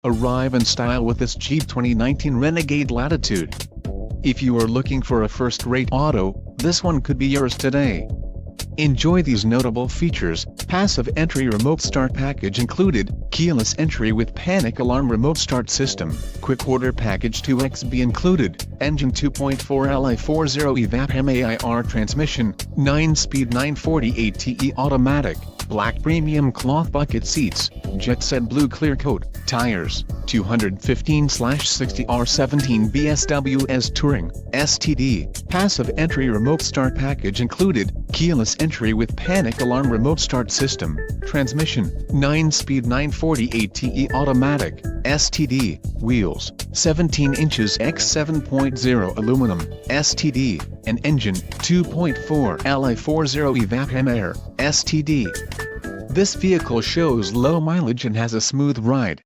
Arrive in style with this Jeep 2019 Renegade Latitude. If you are looking for a first-rate auto, this one could be yours today. Enjoy these notable features: passive entry remote start package included, keyless entry with panic alarm remote start system, quick order package 2XB included, engine 2.4 Li40 evap MAIR transmission, 9-speed 948 TE automatic, black premium cloth bucket seats, jet set blue clear coat, tires, 215/60 R17 BSWS Touring, STD, passive entry remote start package included, keyless entry with panic alarm remote start system, transmission, 9-speed 948 TE automatic, STD, wheels, 17 inches x 7.0 aluminum, STD, and engine, 2.4 Li40 evap MAIR, STD. This vehicle shows low mileage and has a smooth ride.